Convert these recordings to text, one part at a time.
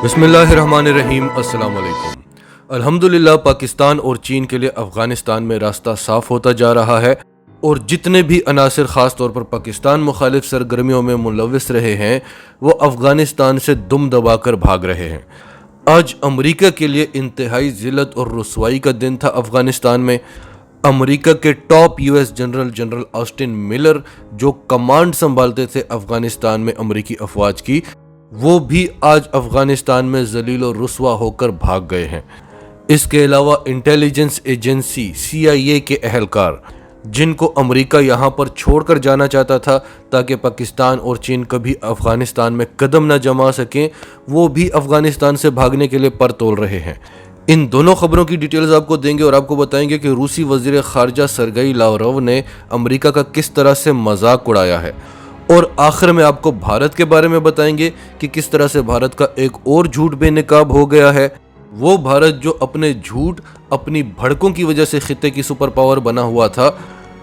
بسم اللہ الرحمن الرحیم۔ السلام علیکم۔ الحمدللہ پاکستان اور چین کے لیے افغانستان میں راستہ صاف ہوتا جا رہا ہے، اور جتنے بھی عناصر خاص طور پر پاکستان مخالف سرگرمیوں میں ملوث رہے ہیں وہ افغانستان سے دم دبا کر بھاگ رہے ہیں۔ آج امریکہ کے لیے انتہائی ذلت اور رسوائی کا دن تھا۔ افغانستان میں امریکہ کے top U S general Aston Miller, جو کمانڈ سنبھالتے تھے افغانستان میں امریکی افواج کی، وہ بھی آج افغانستان میں ذلیل و رسوا ہو کر بھاگ گئے ہیں۔ اس کے علاوہ انٹیلیجنس ایجنسی CIA کے اہلکار، جن کو امریکہ یہاں پر چھوڑ کر جانا چاہتا تھا تاکہ پاکستان اور چین کبھی افغانستان میں قدم نہ جما سکیں، وہ بھی افغانستان سے بھاگنے کے لیے پر تول رہے ہیں۔ ان دونوں خبروں کی ڈیٹیلز آپ کو دیں گے اور آپ کو بتائیں گے کہ روسی وزیر خارجہ سرگئی لاوروو نے امریکہ کا کس طرح سے مذاق اڑایا ہے، اور آخر میں آپ کو بھارت کے بارے میں بتائیں گے کہ کس طرح سے بھارت کا ایک اور جھوٹ بے نقاب ہو گیا ہے۔ وہ بھارت جو اپنے جھوٹ، اپنی بھڑکوں کی وجہ سے خطے کی سپر پاور بنا ہوا تھا،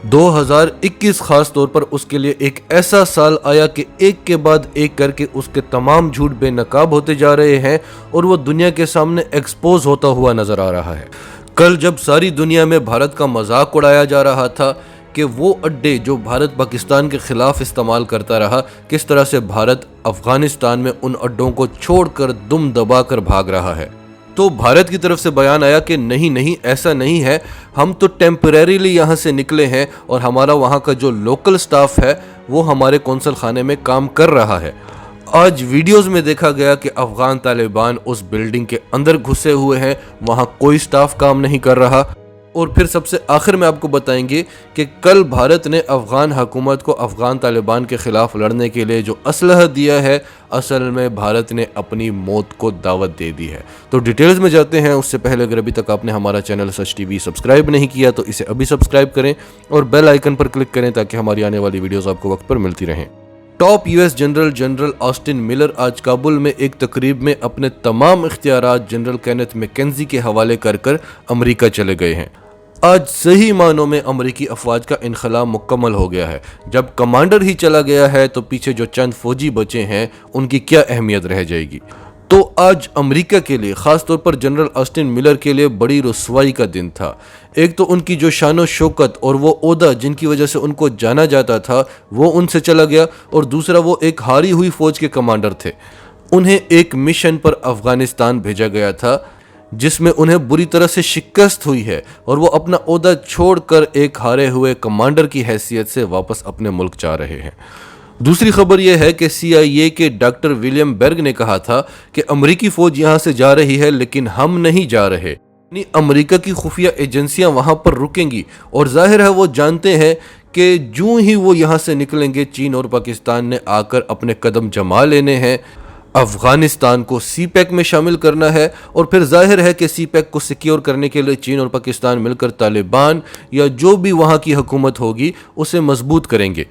2021 خاص طور پر اس کے لیے ایک ایسا سال آیا کہ ایک کے بعد ایک کر کے اس کے تمام جھوٹ بے نقاب ہوتے جا رہے ہیں اور وہ دنیا کے سامنے ایکسپوز ہوتا ہوا نظر آ رہا ہے۔ کل جب ساری دنیا میں بھارت کا مذاق اڑایا جا رہا تھا کہ وہ اڈے جو بھارت پاکستان کے خلاف استعمال کرتا رہا، کس طرح سے بھارت افغانستان میں ان اڈوں کو چھوڑ کر دم دبا کر بھاگ رہا ہے، تو بھارت کی طرف سے بیان آیا کہ نہیں ایسا نہیں ہے، ہم تو ٹیمپریریلی یہاں سے نکلے ہیں اور ہمارا وہاں کا جو لوکل سٹاف ہے وہ ہمارے قونصل خانے میں کام کر رہا ہے۔ آج ویڈیوز میں دیکھا گیا کہ افغان طالبان اس بلڈنگ کے اندر گھسے ہوئے ہیں، وہاں کوئی سٹاف کام نہیں کر رہا۔ اور پھر سب سے آخر میں آپ کو بتائیں گے کہ کل بھارت نے افغان حکومت کو افغان طالبان کے خلاف لڑنے کے لیے جو اسلحہ دیا ہے، اصل میں بھارت نے اپنی موت کو دعوت دے دی ہے۔ تو ڈیٹیلز میں جاتے ہیں، اس سے پہلے اگر ابھی تک آپ نے ہمارا چینل سچ ٹی وی سبسکرائب نہیں کیا تو اسے ابھی سبسکرائب کریں اور بیل آئیکن پر کلک کریں تاکہ ہماری آنے والی ویڈیوز آپ کو وقت پر ملتی رہیں۔ Top U S general Aston Miller آج کابل میں ایک تقریب میں اپنے تمام اختیارات جنرل کینتھ میکنزی کے حوالے کر امریکہ چلے گئے ہیں۔ آج صحیح معنوں میں امریکی افواج کا انخلا مکمل ہو گیا ہے۔ جب کمانڈر ہی چلا گیا ہے تو پیچھے جو چند فوجی بچے ہیں ان کی کیا اہمیت رہ جائے گی۔ تو آج امریکہ کے لیے، خاص طور پر جنرل آسٹن ملر کے لیے بڑی رسوائی کا دن تھا۔ ایک تو ان کی جو شان و شوکت اور وہ عہدہ جن کی وجہ سے ان کو جانا جاتا تھا وہ ان سے چلا گیا، اور دوسرا وہ ایک ہاری ہوئی فوج کے کمانڈر تھے۔ انہیں ایک مشن پر افغانستان بھیجا گیا تھا جس میں انہیں بری طرح سے شکست ہوئی ہے، اور وہ اپنا عہدہ چھوڑ کر ایک ہارے ہوئے کمانڈر کی حیثیت سے واپس اپنے ملک جا رہے ہیں۔ دوسری خبر یہ ہے کہ CIA کے ڈاکٹر ولیم برگ نے کہا تھا کہ امریکی فوج یہاں سے جا رہی ہے لیکن ہم نہیں جا رہے، یعنی امریکہ کی خفیہ ایجنسیاں وہاں پر رکیں گی، اور ظاہر ہے وہ جانتے ہیں کہ جوں ہی وہ یہاں سے نکلیں گے چین اور پاکستان نے آ کر اپنے قدم جما لینے ہیں، افغانستان کو CPEC میں شامل کرنا ہے، اور پھر ظاہر ہے کہ CPEC کو سیکیور کرنے کے لیے چین اور پاکستان مل کر طالبان یا جو بھی وہاں کی حکومت ہوگی اسے مضبوط کریں گے۔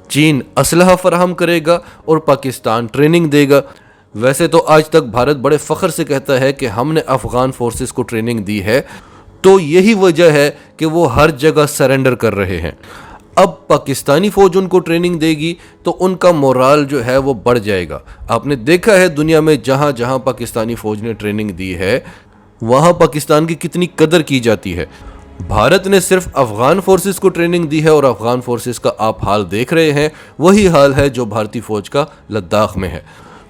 چین اسلحہ فراہم کرے گا اور پاکستان ٹریننگ دے گا۔ ویسے تو آج تک بھارت بڑے فخر سے کہتا ہے کہ ہم نے افغان فورسز کو ٹریننگ دی ہے، تو یہی وجہ ہے کہ وہ ہر جگہ سرنڈر کر رہے ہیں۔ اب پاکستانی فوج ان کو ٹریننگ دے گی تو ان کا مورال جو ہے وہ بڑھ جائے گا۔ آپ نے دیکھا ہے دنیا میں جہاں جہاں پاکستانی فوج نے ٹریننگ دی ہے وہاں پاکستان کی کتنی قدر کی جاتی ہے۔ بھارت نے صرف افغان فورسز کو ٹریننگ دی ہے، اور افغان فورسز کا آپ حال دیکھ رہے ہیں، وہی حال ہے جو بھارتی فوج کا لداخ میں ہے۔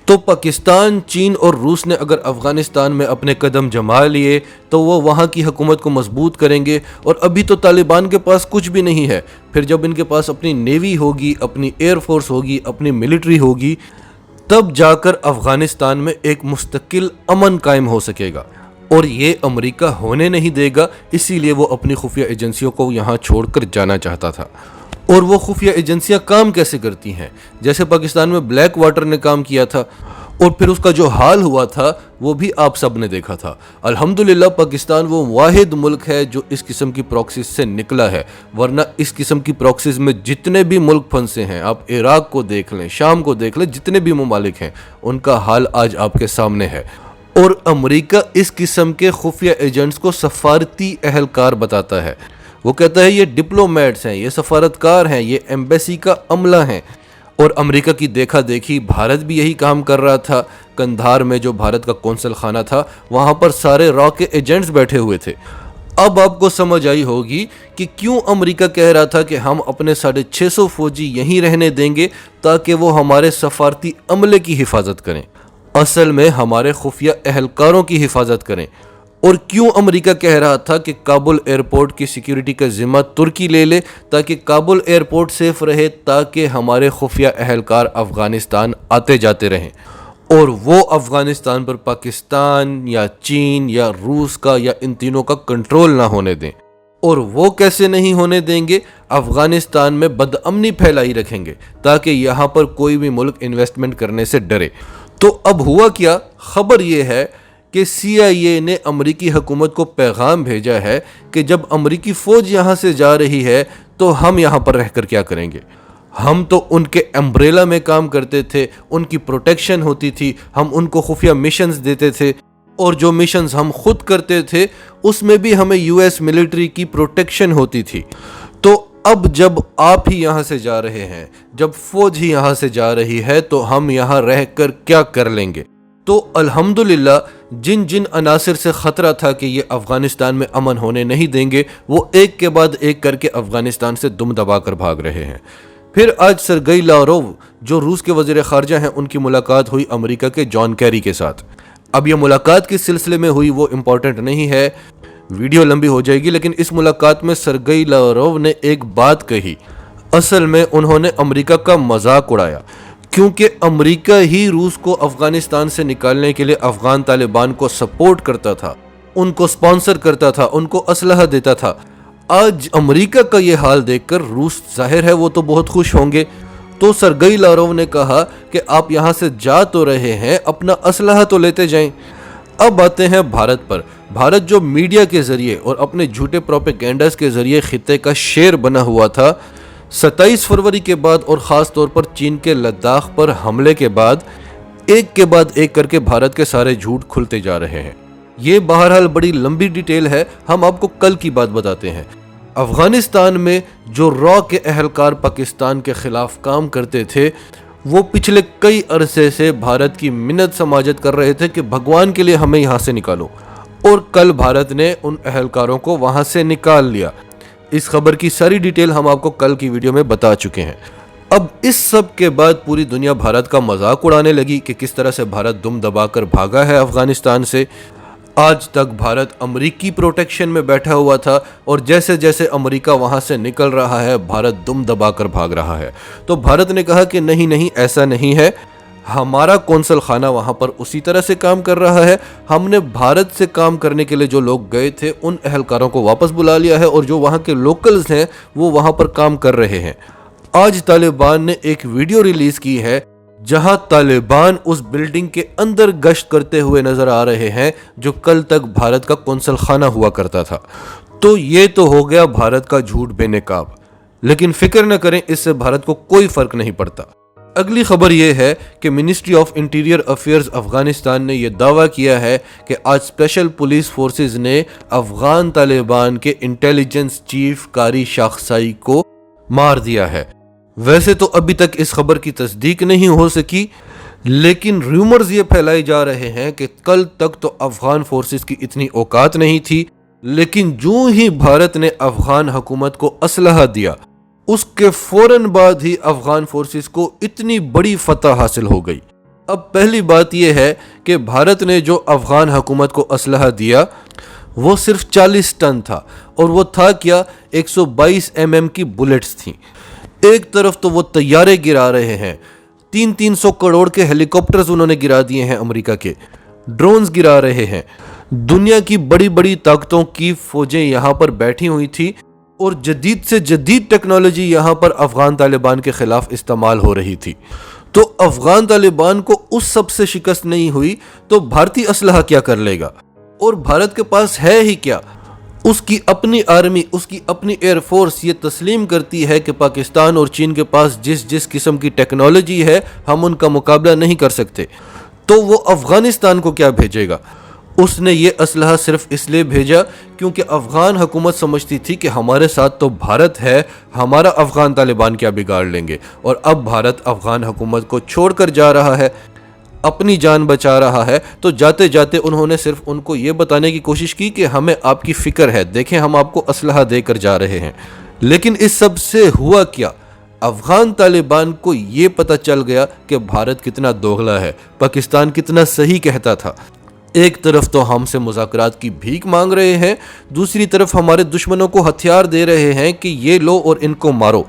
تو پاکستان، چین اور روس نے اگر افغانستان میں اپنے قدم جما لیے تو وہ وہاں کی حکومت کو مضبوط کریں گے، اور ابھی تو طالبان کے پاس کچھ بھی نہیں ہے۔ پھر جب ان کے پاس اپنی نیوی ہوگی، اپنی ایئر فورس ہوگی، اپنی ملٹری ہوگی، تب جا کر افغانستان میں ایک مستقل امن قائم ہو سکے گا، اور یہ امریکہ ہونے نہیں دے گا۔ اسی لیے وہ اپنی خفیہ ایجنسیوں کو یہاں چھوڑ کر جانا چاہتا تھا۔ اور وہ خفیہ ایجنسیاں کام کیسے کرتی ہیں؟ جیسے پاکستان میں بلیک واٹر نے کام کیا تھا، اور پھر اس کا جو حال ہوا تھا وہ بھی آپ سب نے دیکھا تھا۔ الحمدللہ پاکستان وہ واحد ملک ہے جو اس قسم کی پراکسیز سے نکلا ہے، ورنہ اس قسم کی پراکسیز میں جتنے بھی ملک پھنسے ہیں، آپ عراق کو دیکھ لیں، شام کو دیکھ لیں، جتنے بھی ممالک ہیں ان کا حال آج آپ کے سامنے ہے۔ اور امریکہ اس قسم کے خفیہ ایجنٹس کو سفارتی اہلکار بتاتا ہے۔ وہ کہتا ہے یہ ڈپلومیٹس ہیں، یہ سفارتکار ہیں، یہ ایمبیسی کا عملہ ہیں، اور امریکہ کی دیکھا دیکھی بھارت بھی یہی کام کر رہا تھا۔ کندھار میں جو بھارت کا قونصل خانہ تھا وہاں پر سارے را کے ایجنٹس بیٹھے ہوئے تھے۔ اب آپ کو سمجھ آئی ہوگی کہ کیوں امریکہ کہہ رہا تھا کہ ہم اپنے 650 فوجی یہیں رہنے دیں گے تاکہ وہ ہمارے سفارتی عملے کی حفاظت کریں، اصل میں ہمارے خفیہ اہلکاروں کی حفاظت کریں۔ اور کیوں امریکہ کہہ رہا تھا کہ کابل ایئرپورٹ کی سیکیورٹی کا ذمہ ترکی لے لے تاکہ کابل ایئرپورٹ سیف رہے، تاکہ ہمارے خفیہ اہلکار افغانستان آتے جاتے رہیں اور وہ افغانستان پر پاکستان یا چین یا روس کا یا ان تینوں کا کنٹرول نہ ہونے دیں۔ اور وہ کیسے نہیں ہونے دیں گے؟ افغانستان میں بدامنی پھیلائی رکھیں گے تاکہ یہاں پر کوئی بھی ملک انویسٹمنٹ کرنے سے ڈرے۔ تو اب ہوا کیا؟ خبر یہ ہے کہ CIA نے امریکی حکومت کو پیغام بھیجا ہے کہ جب امریکی فوج یہاں سے جا رہی ہے تو ہم یہاں پر رہ کر کیا کریں گے؟ ہم تو ان کے امبریلا میں کام کرتے تھے، ان کی پروٹیکشن ہوتی تھی، ہم ان کو خفیہ مشنز دیتے تھے، اور جو مشنز ہم خود کرتے تھے اس میں بھی ہمیں US ملٹری کی پروٹیکشن ہوتی تھی۔ تو اب جب آپ ہی یہاں سے جا رہے ہیں، جب فوج ہی یہاں سے جا رہی ہے تو ہم یہاں رہ کر کیا کر لیں گے؟ تو الحمدللہ جن عناصر سے خطرہ تھا کہ یہ افغانستان میں امن ہونے نہیں دیں گے، وہ ایک کے بعد ایک کر کے افغانستان سے دم دبا کر بھاگ رہے ہیں۔ پھر آج سرگئی لاروو جو روس کے وزیر خارجہ ہیں، ان کی ملاقات ہوئی امریکہ کے جان کیری کے ساتھ۔ اب یہ ملاقات کس سلسلے میں ہوئی وہ امپورٹنٹ نہیں ہے، ویڈیو لمبی ہو جائے گی، لیکن اس ملاقات میں سرگئی لاروو نے ایک بات کہی۔ اصل میں انہوں نے امریکہ کا مذاق اڑایا، کیونکہ امریکہ ہی روس کو افغانستان سے نکالنے کے لیے افغان طالبان کو سپورٹ کرتا تھا، ان کو سپانسر کرتا تھا، ان کو اسلحہ دیتا تھا۔ آج امریکہ کا یہ حال دیکھ کر روس ظاہر ہے وہ تو بہت خوش ہوں گے۔ تو سرگئی لاروو نے کہا کہ آپ یہاں سے جا تو رہے ہیں، اپنا اسلحہ تو لیتے جائیں۔ اب آتے ہیں بھارت پر۔ بھارت جو میڈیا کے ذریعے اور اپنے جھوٹے پروپیگنڈاز کے ذریعے خطے کا شیر بنا ہوا تھا، 27 فروری کے بعد اور خاص طور پر چین کے لداخ پر حملے کے بعد ایک کے بعد ایک کر کے بھارت کے سارے جھوٹ کھلتے جا رہے ہیں۔ یہ بہرحال بڑی لمبی ڈیٹیل ہے، ہم آپ کو کل کی بات بتاتے ہیں۔ افغانستان میں جو را کے اہلکار پاکستان کے خلاف کام کرتے تھے، وہ پچھلے کئی عرصے سے بھارت کی منت سماجت کر رہے تھے کہ بھگوان کے لیے ہمیں یہاں سے نکالو، اور کل بھارت نے ان اہلکاروں کو وہاں سے نکال لیا۔ اس خبر کی ساری ڈیٹیل ہم آپ کو کل کی ویڈیو میں بتا چکے ہیں۔ اب اس سب کے بعد پوری دنیا بھارت کا مذاق اڑانے لگی کہ کس طرح سے بھارت دم دبا کر بھاگا ہے افغانستان سے۔ آج تک بھارت امریکی پروٹیکشن میں بیٹھا ہوا تھا، اور جیسے جیسے امریکہ وہاں سے نکل رہا ہے بھارت دم دبا کر بھاگ رہا ہے۔ تو بھارت نے کہا کہ نہیں ایسا نہیں ہے، ہمارا قونصل خانہ وہاں پر اسی طرح سے کام کر رہا ہے، ہم نے بھارت سے کام کرنے کے لیے جو لوگ گئے تھے ان اہلکاروں کو واپس بلا لیا ہے، اور جو وہاں کے لوکلز ہیں وہ وہاں پر کام کر رہے ہیں۔ آج طالبان نے ایک ویڈیو ریلیز کی ہے جہاں طالبان اس بلڈنگ کے اندر گشت کرتے ہوئے نظر آ رہے ہیں جو کل تک بھارت کا قونصل خانہ ہوا کرتا تھا۔ تو یہ تو ہو گیا بھارت کا جھوٹ بے نقاب، لیکن فکر نہ کریں، اس سے بھارت کو کوئی فرق نہیں پڑتا۔ اگلی خبر یہ ہے کہ ministry of interior affairs Afghanistan نے یہ دعویٰ کیا ہے کہ آج اسپیشل پولیس فورسز نے افغان طالبان کے انٹیلیجنس چیف قاری شاخسائی کو مار دیا ہے۔ ویسے تو ابھی تک اس خبر کی تصدیق نہیں ہو سکی، لیکن ریومرز یہ پھیلائے جا رہے ہیں کہ کل تک تو افغان فورسز کی اتنی اوقات نہیں تھی، لیکن جو ہی بھارت نے افغان حکومت کو اسلحہ دیا، اس کے فوراً بعد ہی افغان فورسز کو اتنی بڑی فتح حاصل ہو گئی۔ اب پہلی بات یہ ہے کہ بھارت نے جو افغان حکومت کو اسلحہ دیا وہ صرف 40 ٹن تھا، اور وہ تھا کیا؟ 122 mm کی بلٹس تھیں۔ ایک طرف تو وہ طیارے گرا رہے ہیں، 300 کروڑ کے ہیلی کاپٹرز انہوں نے گرا دیے ہیں، امریکہ کے ڈرونز گرا رہے ہیں، دنیا کی بڑی بڑی طاقتوں کی فوجیں یہاں پر بیٹھی ہوئی تھی، اور جدید سے جدید ٹیکنالوجی یہاں پر افغان طالبان کے خلاف استعمال ہو رہی تھی۔ تو افغان طالبان کو اس سب سے شکست نہیں ہوئی تو بھارتی اسلحہ کیا کر لے گا؟ اور بھارت کے پاس ہے ہی کیا؟ اس کی اپنی آرمی، اس کی اپنی ایئر فورس یہ تسلیم کرتی ہے کہ پاکستان اور چین کے پاس جس قسم کی ٹیکنالوجی ہے ہم ان کا مقابلہ نہیں کر سکتے، تو وہ افغانستان کو کیا بھیجے گا؟ اس نے یہ اسلحہ صرف اس لیے بھیجا کیونکہ افغان حکومت سمجھتی تھی کہ ہمارے ساتھ تو بھارت ہے، ہمارا افغان طالبان کیا بگاڑ لیں گے، اور اب بھارت افغان حکومت کو چھوڑ کر جا رہا ہے، اپنی جان بچا رہا ہے، تو جاتے جاتے انہوں نے صرف ان کو یہ بتانے کی کوشش کی کہ ہمیں آپ کی فکر ہے، دیکھیں ہم آپ کو اسلحہ دے کر جا رہے ہیں۔ لیکن اس سب سے ہوا کیا؟ افغان طالبان کو یہ پتہ چل گیا کہ بھارت کتنا دوغلا ہے، پاکستان کتنا صحیح کہتا تھا۔ ایک طرف تو ہم سے مذاکرات کی بھیک مانگ رہے ہیں، دوسری طرف ہمارے دشمنوں کو ہتھیار دے رہے ہیں کہ یہ لو اور ان کو مارو۔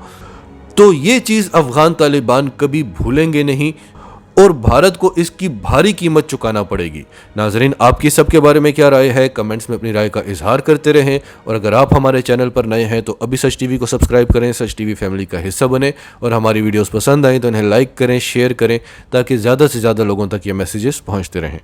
تو یہ چیز افغان طالبان کبھی بھولیں گے نہیں، اور بھارت کو اس کی بھاری قیمت چکانا پڑے گی۔ ناظرین، آپ کی سب کے بارے میں کیا رائے ہے؟ کمنٹس میں اپنی رائے کا اظہار کرتے رہیں، اور اگر آپ ہمارے چینل پر نئے ہیں تو ابھی سچ ٹی وی کو سبسکرائب کریں، سچ ٹی وی فیملی کا حصہ بنیں، اور ہماری ویڈیوز پسند آئیں تو انہیں لائک کریں، شیئر کریں، تاکہ زیادہ سے زیادہ لوگوں تک یہ میسیجز پہنچتے رہیں۔